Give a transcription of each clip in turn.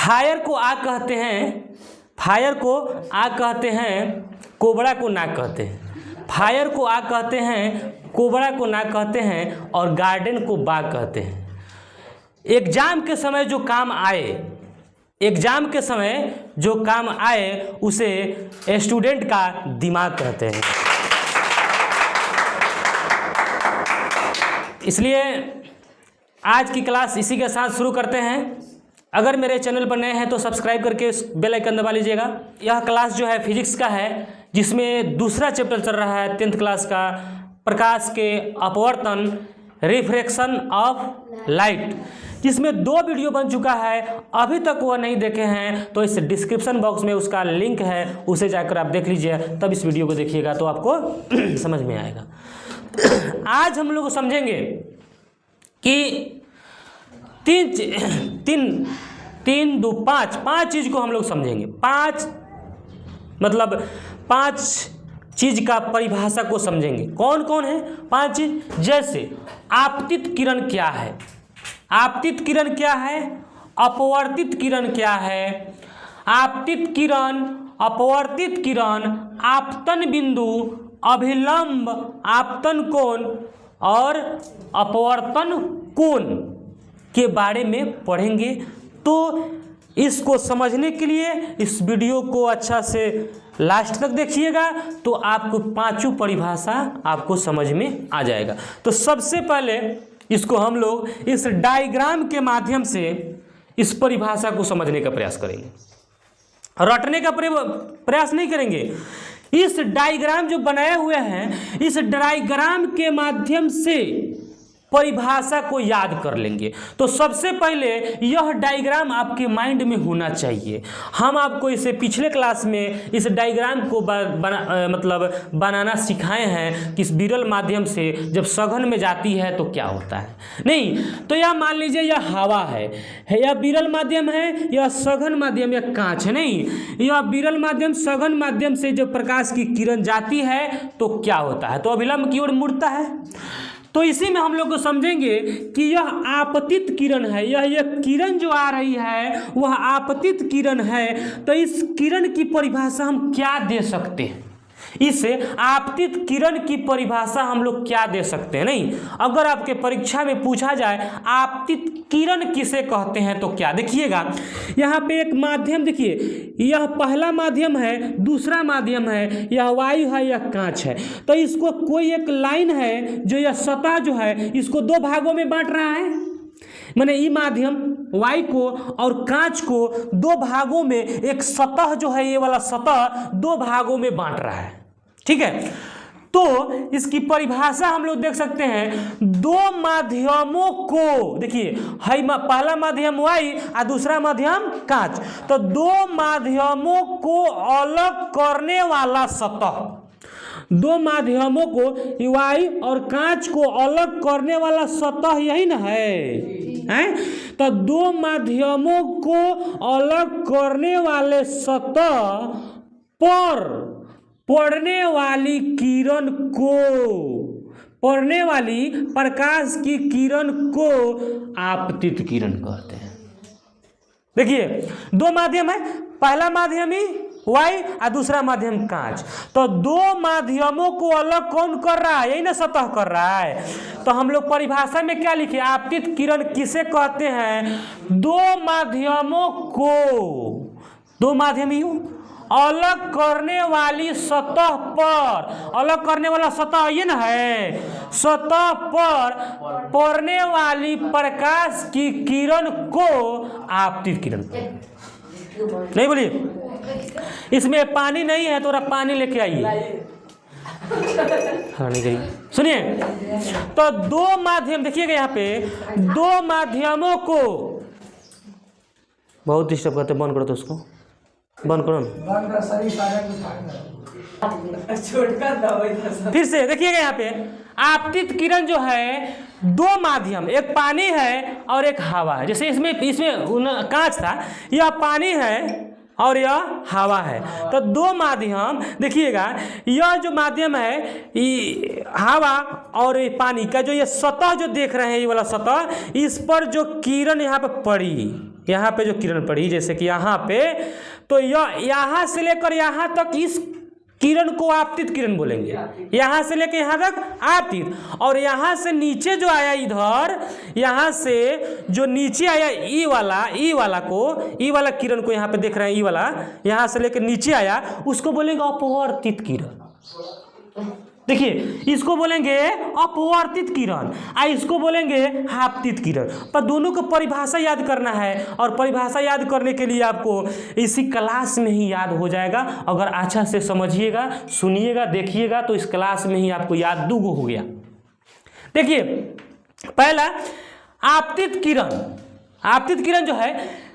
Fire को आग कहते हैं, फायर को आग कहते हैं, कोबरा को नाग कहते हैं। फायर को आग कहते हैं, कोबरा को नाग कहते हैं और गार्डन को बाग कहते हैं। एग्जाम के समय जो काम आए, एग्जाम के समय जो काम आए उसे स्टूडेंट का दिमाग कहते हैं। इसलिए आज की क्लास इसी के साथ शुरू करते हैं। अगर मेरे चैनल पर नए हैं तो सब्सक्राइब करके बेल आइकन दबा लीजिएगा। यह क्लास जो है फिजिक्स का है, जिसमें दूसरा चैप्टर चल रहा है 10th क्लास का, प्रकाश के अपवर्तन, रिफ्रैक्शन ऑफ लाइट, जिसमें 2 वीडियो बन चुका है। अभी तक वह नहीं देखे हैं तो इस डिस्क्रिप्शन बॉक्स में उसका लिंक है, उसे जाकर आप देख लीजिए, तब इस वीडियो को देखिएगा तो आपको समझ में आएगा। आज हम लोग समझेंगे कि तीन दो पाँच चीज़ को हम लोग समझेंगे। 5 चीज़ का परिभाषा को समझेंगे। कौन कौन है 5 चीज? जैसे आपतित किरण क्या है, आपतित किरण क्या है, अपवर्तित किरण क्या है, आपतित किरण, अपवर्तित किरण, आपतन बिंदु, अभिलंब आपतन कोण और अपवर्तन कोण के बारे में पढ़ेंगे। तो इसको समझने के लिए इस वीडियो को अच्छा से लास्ट तक देखिएगा तो आपको 5 परिभाषा आपको समझ में आ जाएगा। तो सबसे पहले इसको हम लोग इस डायग्राम के माध्यम से इस परिभाषा को समझने का प्रयास करेंगे, रटने का प्रयास नहीं करेंगे। इस डायग्राम जो बनाए हुए हैं, इस डायग्राम के माध्यम से परिभाषा को याद कर लेंगे। तो सबसे पहले यह डायग्राम आपके माइंड में होना चाहिए। हम आपको इसे पिछले क्लास में इस डायग्राम को बनाना सिखाए हैं कि इस विरल माध्यम से जब सघन में जाती है तो क्या होता है। नहीं तो यह मान लीजिए यह हवा है, यह विरल माध्यम है, यह सघन माध्यम, यह कांच है। नहीं, यह विरल माध्यम, सघन माध्यम से जब प्रकाश की किरण जाती है तो क्या होता है, तो अभिलंब की ओर मुड़ता है। तो इसी में हम लोग को समझेंगे कि यह आपतित किरण है, यह किरण जो आ रही है वह आपतित किरण है। तो इस किरण की परिभाषा हम क्या दे सकते हैं, इस आपतित किरण की परिभाषा हम लोग क्या दे सकते हैं। नहीं, अगर आपके परीक्षा में पूछा जाए आपतित किरण किसे कहते हैं तो क्या, देखिएगा यहाँ पे एक माध्यम, देखिए यह पहला माध्यम है, दूसरा माध्यम है, यह वायु है, यह कांच है। तो इसको कोई एक लाइन है जो यह सतह जो है इसको 2 भागों में बांट रहा है। माने ये माध्यम वायु को और कांच को 2 भागों में, एक सतह जो है ये वाला सतह 2 भागों में बांट रहा है। ठीक है, तो इसकी परिभाषा हम लोग देख सकते हैं। 2 माध्यमों को, देखिए है पहला माध्यम वायु और दूसरा माध्यम कांच, तो 2 माध्यमों को अलग करने वाला सतह, 2 माध्यमों को वायु और कांच को अलग करने वाला सतह यही ना है? तो 2 माध्यमों को अलग करने वाले सतह पर पड़ने वाली किरण को, पड़ने वाली प्रकाश की किरण को आपतित किरण कहते हैं। देखिए 2 माध्यम है, पहला माध्यम ही वायु और दूसरा माध्यम कांच। तो 2 माध्यमों को अलग कौन कर रहा है, यही ना सतह कर रहा है। तो हम लोग परिभाषा में क्या लिखे, आपतित किरण किसे कहते हैं, 2 माध्यमों को, 2 माध्यम ही अलग करने वाली सतह पर, अलग करने वाला सतह ये ना है, सतह पर पड़ने वाली प्रकाश की किरण को आपतित किरण। नहीं बोलिए, इसमें पानी नहीं है तो पानी लेके आइए। हाँ नहीं करिए, सुनिए। तो 2 माध्यम, देखिएगा यहाँ पे 2 माध्यमों को, बहुत डिस्टर्ब करते, बंद करो तो उसको, बंद करो ना। फिर से देखिएगा यहाँ पे आपतित किरण जो है 2 माध्यम, एक पानी है और एक हवा है। जैसे इसमें कांच था, यह पानी है और यह हवा है। तो 2 माध्यम, देखिएगा यह जो माध्यम है ये हवा और ये पानी का, जो ये सतह जो देख रहे हैं ये वाला सतह, इस पर जो किरण यहाँ पर पड़ी यहाँ पे जो किरण पड़ी जैसे कि यहाँ पे, तो यहाँ से लेकर यहाँ तक इस किरण को आपतित किरण बोलेंगे, यहाँ से लेकर यहाँ तक आपतित। और यहाँ से नीचे जो आया इधर, यहाँ से जो नीचे आया ई वाला किरण को यहाँ पे देख रहे हैं, ई वाला यहाँ से लेकर नीचे आया, उसको बोलेंगे अपवर्तित किरण। देखिए इसको बोलेंगे अपवर्तित किरण, इसको बोलेंगे आपतित किरण। पर दोनों को परिभाषा याद करना है, और परिभाषा याद करने के लिए आपको इसी क्लास में ही याद हो जाएगा। अगर अच्छा से समझिएगा, सुनिएगा, देखिएगा तो इस क्लास में ही आपको याद दुगो हो गया। देखिए पहला आपतित किरण। आपतित किरण जो है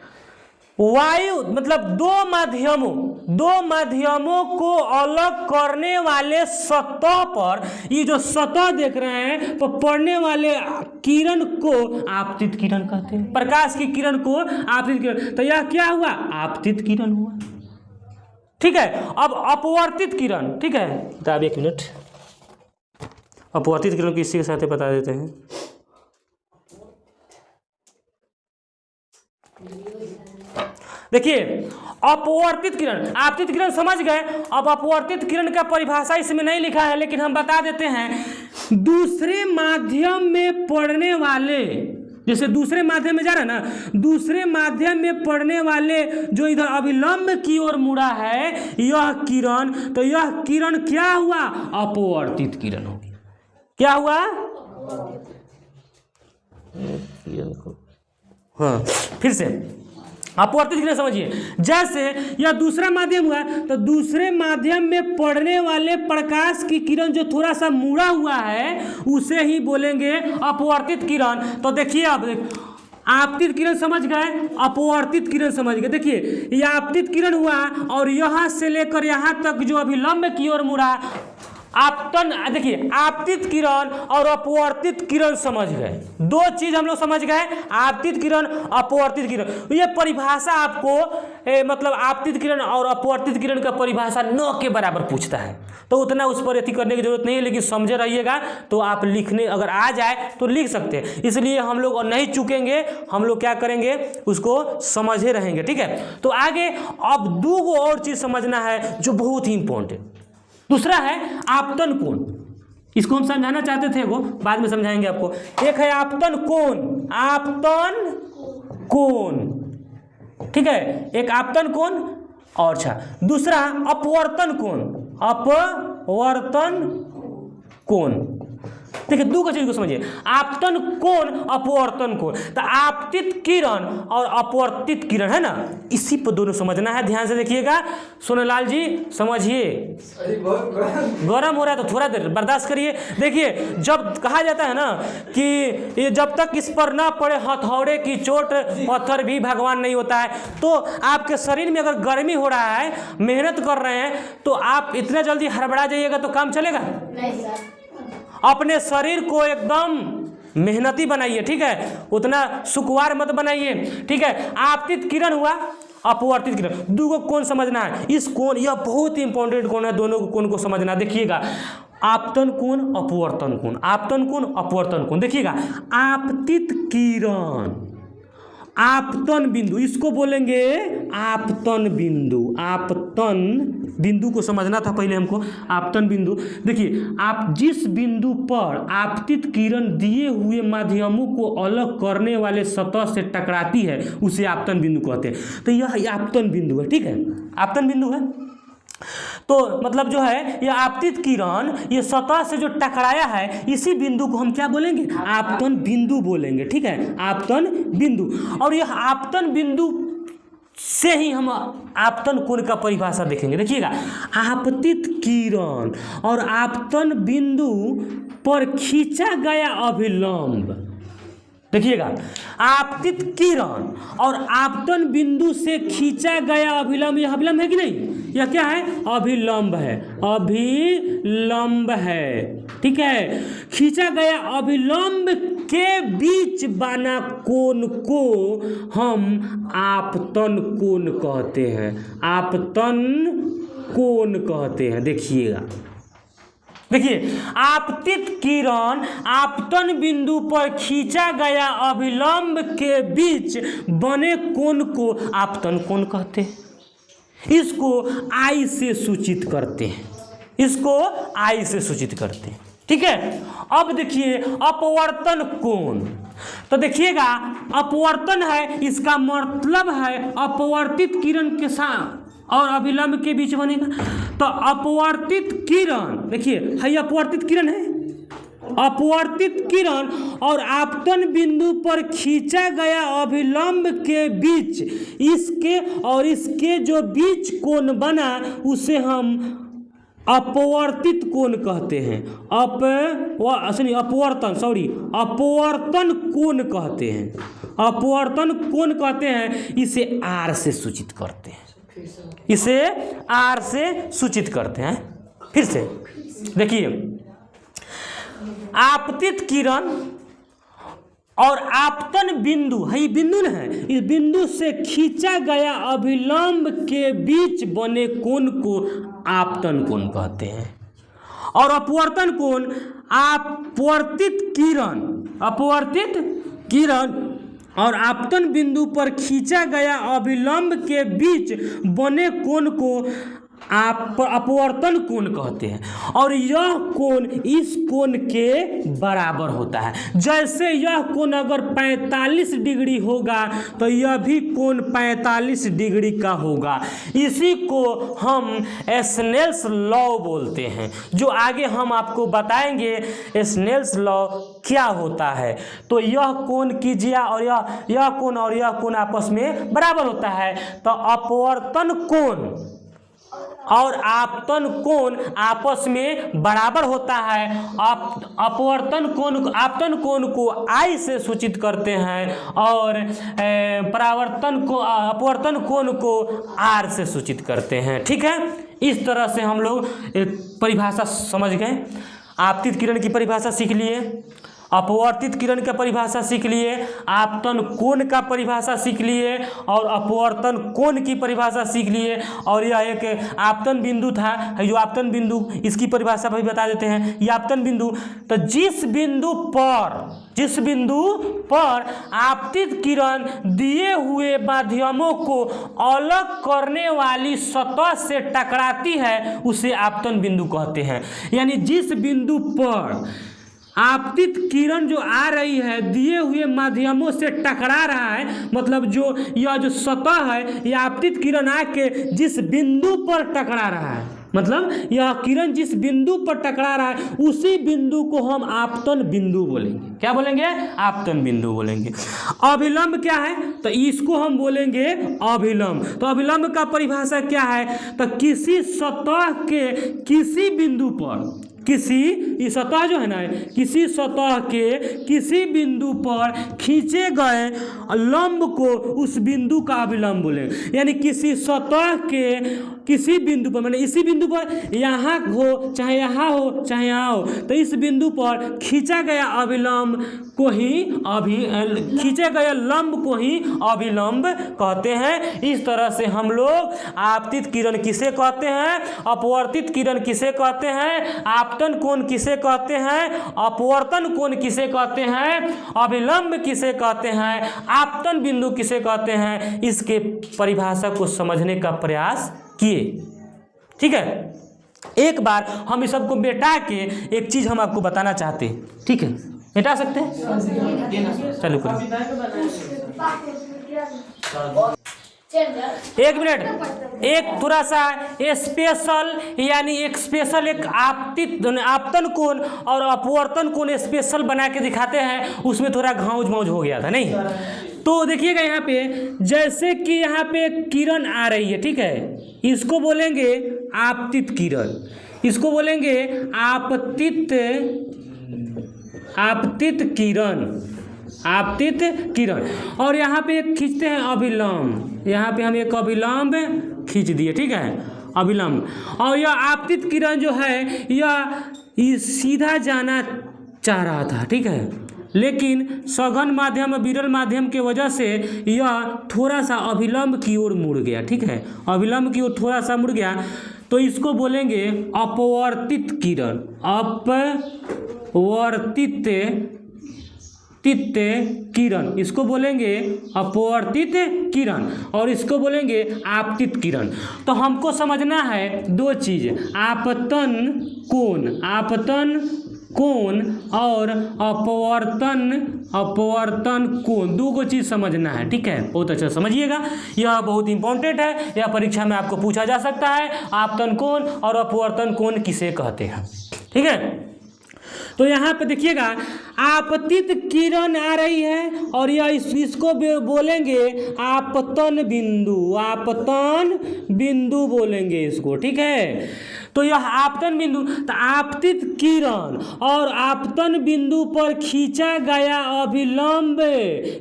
वायु मतलब दो माध्यमों को अलग करने वाले सतह पर, ये जो सतह देख रहे हैं तो पड़ने वाले किरण को आपतित किरण कहते हैं। प्रकाश की किरण को आपतित किरण। तो यह क्या हुआ? आपतित किरण हुआ। ठीक है। अब अपवर्तित किरण, ठीक है, तो अब 1 मिनट अपवर्तित किरण को इसी के साथ बता देते हैं। देखिए अपवर्तित किरण, आपतित किरण समझ गए। अब अपवर्तित किरण का परिभाषा इसमें नहीं लिखा है, लेकिन हम बता देते हैं। दूसरे माध्यम में पड़ने वाले, जैसे दूसरे माध्यम में जा रहा है ना, दूसरे माध्यम में पड़ने वाले जो इधर अभिलंब की ओर मुड़ा है यह किरण, तो यह किरण क्या हुआ? अपवर्तित किरण होगी। क्या हुआ? हाँ, फिर से अपवर्तित किरण समझिए। जैसे यह दूसरा माध्यम हुआ, तो दूसरे माध्यम में पड़ने वाले प्रकाश की किरण जो थोड़ा सा मुड़ा हुआ है उसे ही बोलेंगे अपवर्तित किरण। तो देखिए अब आपतित किरण समझ गए, अपवर्तित किरण समझ गए। देखिए यह आपतित किरण हुआ और यहाँ से लेकर यहाँ तक जो अभिलंब की ओर मुड़ा आपतन। देखिए आपतित किरण और अपवर्तित किरण समझ गए, दो चीज हम लोग समझ गए, आपतित किरण अपवर्तित किरण। ये परिभाषा आपको मतलब आपतित किरण और अपवर्तित किरण का परिभाषा 9 के बराबर पूछता है, तो उतना उस पर अथी करने की जरूरत नहीं है, लेकिन समझे रहिएगा तो आप लिखने अगर आ जाए तो लिख सकते हैं। इसलिए हम लोग नहीं चूकेंगे, हम लोग क्या करेंगे उसको समझे रहेंगे। ठीक है, तो आगे अब 2 और चीज समझना है जो बहुत ही इंपॉर्टेंट है। दूसरा है आपतन कोण। इसको हम समझाना चाहते थे, वो बाद में समझाएंगे आपको। एक है आपतन कोण, आपतन कोण, ठीक है, एक आपतन कोण। और अच्छा दूसरा अपवर्तन कोण, अपवर्तन कोण। देखिए 2 चीज को समझिए, आपतन कोण, अपवर्तन कोण। तो आपतित किरण और अपवर्तित किरण है ना, इसी पर दोनों समझना है। ध्यान से देखिएगा सोनेलाल जी, समझिए। गरम हो रहा है तो थोड़ा देर बर्दाश्त करिए। देखिए जब कहा जाता है ना कि ये जब तक इस पर ना पड़े हथौड़े की चोट पत्थर भी भगवान नहीं होता है, तो आपके शरीर में अगर गर्मी हो रहा है, मेहनत कर रहे हैं, तो आप इतना जल्दी हड़बड़ा जाइएगा तो काम चलेगा नहीं सर। अपने शरीर को एकदम मेहनती बनाइए, ठीक है, उतना सुकुवार मत बनाइए। ठीक है, आपतित किरण हुआ, अपवर्तित किरण। 2 कोण समझना है। इस कोण, यह बहुत ही इंपॉर्टेंट कोण है, दोनों कोण को समझना। देखिएगा आपतन कोण, अपवर्तन कोण, आपतन कोण, अपवर्तन कोण। देखिएगा आपतित किरण, आपतन बिंदु, इसको बोलेंगे आपतन बिंदु। आपतन बिंदु को समझना था पहले हमको, आपतन बिंदु। देखिए आप जिस बिंदु पर आपतित किरण दिए हुए माध्यमों को अलग करने वाले सतह से टकराती है उसे आपतन बिंदु कहते हैं। तो यह आपतन बिंदु है, ठीक है, आपतन बिंदु है। तो मतलब जो है यह आपतित किरण ये सतह से जो टकराया है, इसी बिंदु को हम क्या बोलेंगे? आपतन बिंदु बोलेंगे। ठीक है, आपतन बिंदु। और यह आपतन बिंदु से ही हम आपतन कोण का परिभाषा देखेंगे। देखिएगा आपतित किरण और आपतन बिंदु पर खींचा गया अभिलंब। देखिएगा आपतित किरण और आपतन बिंदु से खींचा गया अभिलंब, यह अभिलंब है कि नहीं? यह क्या है? अभिलंब है, अभिलंब है। ठीक है, खींचा गया अभिलंब के बीच बना कोण को हम आपतन कोण कहते हैं, आपतन कोण कहते हैं। देखिएगा देखिए, आपतित किरण आपतन बिंदु पर खींचा गया अभिलंब के बीच बने कोण को आपतन कोण कहते हैं। इसको आई से सूचित करते हैं, इसको आई से सूचित करते हैं। ठीक है, अब देखिए अपवर्तन कोण, तो देखिएगा अपवर्तन है, इसका मतलब है अपवर्तित किरण के साथ और अभिलंब के बीच बनेगा। तो अपवर्तित किरण, देखिए है अपवर्तित किरण है, अपवर्तित किरण और आपतन बिंदु पर खींचा गया अभिलंब के बीच इसके और इसके जो बीच कोण बना उसे हम अपवर्तित कोण कहते हैं। अपवर्तन कोण कहते हैं, अपवर्तन कोण कहते हैं। इसे आर से सूचित करते हैं, इसे आर से सूचित करते हैं। फिर से देखिए, आपतित किरण और आपतन बिंदु है, ये बिंदु न है, इस बिंदु से खींचा गया अभिलंब के बीच बने कोण को आपतन कोण कहते हैं। और अपवर्तन कोण अपवर्तित किरण और आपतन बिंदु पर खींचा गया अभिलंब के बीच बने कोण को अपवर्तन कोण कहते हैं। और यह कोण इस कोण के बराबर होता है। जैसे यह कोण अगर 45 डिग्री होगा तो यह भी कोण 45 डिग्री का होगा। इसी को हम स्नेल्स लॉ बोलते हैं, जो आगे हम आपको बताएंगे स्नेल्स लॉ क्या होता है। तो यह कोण कीजिए और यह कोण और यह कोण आपस में बराबर होता है। तो अपवर्तन कोण और आपतन कोण आपस में बराबर होता है। अपवर्तन कोण, आपतन कोण को आई से सूचित करते हैं और अपवर्तन कोण को आर से सूचित करते हैं। ठीक है, इस तरह से हम लोग परिभाषा समझ गए। आपतित किरण की परिभाषा सीख लिए, अपवर्तित किरण का परिभाषा सीख लिए, आपतन कोण का परिभाषा सीख लिए और अपवर्तन कोण की परिभाषा सीख लिए। और यह एक आपतन बिंदु था, जो आपतन बिंदु, इसकी परिभाषा भी बता देते हैं। ये आपतन बिंदु, तो जिस बिंदु पर आपतित किरण दिए हुए माध्यमों को अलग करने वाली सतह से टकराती है उसे आपतन बिंदु कहते हैं। यानी जिस बिंदु पर आपतित किरण जो आ रही है दिए हुए माध्यमों से टकरा रहा है, मतलब जो यह जो सतह है यह आपतित किरण आके जिस बिंदु पर टकरा रहा है, मतलब यह किरण जिस बिंदु पर टकरा रहा है उसी बिंदु को हम आपतन बिंदु बोलेंगे। क्या बोलेंगे? आपतन बिंदु बोलेंगे। अभिलंब क्या है? तो इसको हम बोलेंगे अभिलंब। तो अभिलंब का परिभाषा क्या है? तो किसी सतह के किसी बिंदु पर, किसी सतह जो है ना, किसी सतह के किसी बिंदु पर खींचे गए लंब को उस बिंदु का अभिलंब बोलेंगे। यानी किसी सतह के किसी बिंदु पर, मतलब इसी बिंदु पर यहाँ हो चाहे यहाँ हो चाहे यहाँ हो, तो इस बिंदु पर खींचा गया अभिलंब को ही खींचे गए लंब को ही अभिलंब कहते हैं। इस तरह से हम लोग आपतित किरण किसे कहते हैं, अपवर्तित किरण किसे कहते हैं, आपतन कोण किसे कहते हैं, अपवर्तन कोण किसे कहते हैं, अभिलंब किसे कहते हैं, आपतन बिंदु किसे कहते हैं, इसके परिभाषा को समझने का प्रयास किए। ठीक है, एक बार हम इस सबको मिटा के एक चीज हम आपको बताना चाहते हैं। ठीक है, मिटा सकते हैं? चलो करिए, एक मिनट, एक थोड़ा सा स्पेशल, यानी एक स्पेशल एक आपतन कोण और अपवर्तन कोण स्पेशल बना के दिखाते हैं। उसमें थोड़ा घाउज मौज हो गया था, नहीं? तो देखिएगा यहाँ पे, जैसे कि यहाँ पे किरण आ रही है, ठीक है, इसको बोलेंगे आपतित किरण, इसको बोलेंगे आपतित किरण। और यहाँ पे एक खींचते हैं अभिलंब, यहाँ पे हम एक अभिलंब खींच दिए। ठीक है, अभिलंब। और यह आपतित किरण जो है यह सीधा जाना चाह रहा था। ठीक है, लेकिन सघन माध्यम और विरल माध्यम के वजह से यह थोड़ा सा अभिलंब की ओर मुड़ गया। ठीक है, अभिलंब की ओर थोड़ा सा मुड़ गया, तो इसको बोलेंगे अपवर्तित किरण। अपवर्तित किरण, इसको बोलेंगे अपवर्तित किरण, और इसको बोलेंगे आपतित किरण। तो हमको समझना है दो चीज, आपतन कोण और अपवर्तन कोण, दो चीज समझना है। ठीक है, बहुत अच्छा समझिएगा, यह बहुत इंपॉर्टेंट है, यह परीक्षा में आपको पूछा जा सकता है। आपतन कोण और अपवर्तन कोण किसे कहते हैं? ठीक है, तो यहाँ पे देखिएगा आपतित किरण आ रही है और यह इसको बोलेंगे आपतन बिंदु बोलेंगे इसको। ठीक है, तो यह आपतन बिंदु, तो आपतित किरण और आपतन बिंदु पर खींचा गया अभिलंब,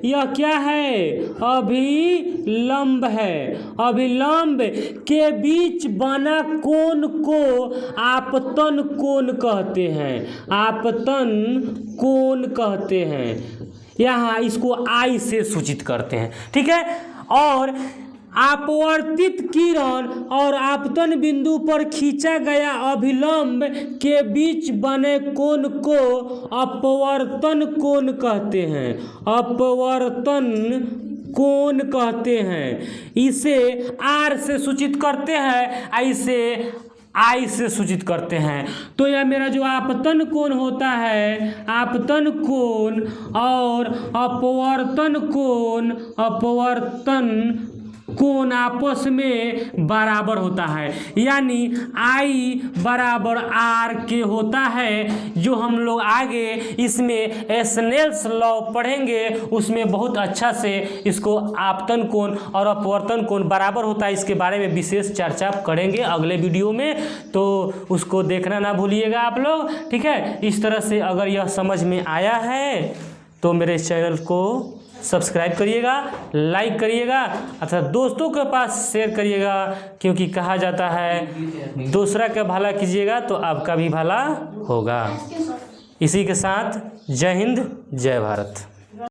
यह क्या है? अभिलंब है। अभिलंब के बीच बना कोण को आपतन कोण कहते हैं। आपतन कोण कहते हैं, यहाँ इसको आई से सूचित करते हैं। ठीक है, और अपवर्तित किरण और आपतन बिंदु पर खींचा गया अभिलंब के बीच बने कोण को अपवर्तन कोण कहते हैं। अपवर्तन कोण कहते हैं, इसे आर से सूचित करते हैं, ऐसे आई से सूचित करते हैं। तो यह मेरा जो आपतन कोण होता है, आपतन कोण और अपवर्तन कोण आपस में बराबर होता है, यानी आई बराबर आर के होता है, जो हम लोग आगे इसमें स्नेल्स लॉ पढ़ेंगे, उसमें बहुत अच्छा से इसको आपतन कोण और अपवर्तन कोण बराबर होता है, इसके बारे में विशेष चर्चा करेंगे अगले वीडियो में, तो उसको देखना ना भूलिएगा आप लोग। ठीक है, इस तरह से अगर यह समझ में आया है तो मेरे चैनल को सब्सक्राइब करिएगा, लाइक करिएगा, अथवा दोस्तों के पास शेयर करिएगा, क्योंकि कहा जाता है दूसरा का भला कीजिएगा तो आपका भी भला होगा। इसी के साथ जय हिंद, जय भारत।